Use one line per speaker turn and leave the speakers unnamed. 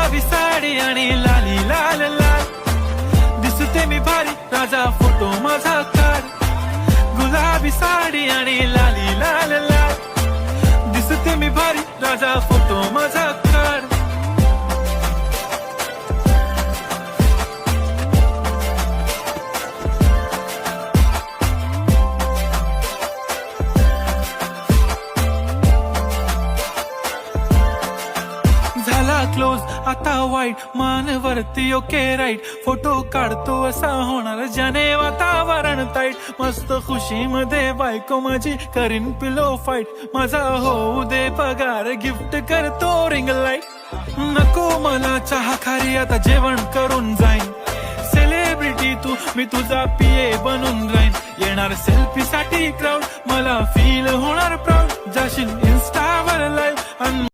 गुलाबी साडी आणि लाली लाल लाल दिसते मी भारी राजा फोटो माझा काढ गुलाबी साडी आणि लाली लाल लाल दिसते मी भारी राजा फोटो माझा काढ झाला क्लोज आता वाईट मानवरती ओके राईट फोटो काढतो असा होणार ज्याने वातावरण ताईट मस्त खुशी मध्ये बायको माझी करीन पिलो फाईट माझा होऊ दे पगार गिफ्ट करतो रिंग लाईट नको मला चहा खारी आता जेवण करून जाईन सेलिब्रिटी तू मी तुझा पीए बनून राहीन येणार सेल्फी साठी क्राऊड मला फील होणार प्राऊड जाशील इन्स्टावर लाईव्ह आणि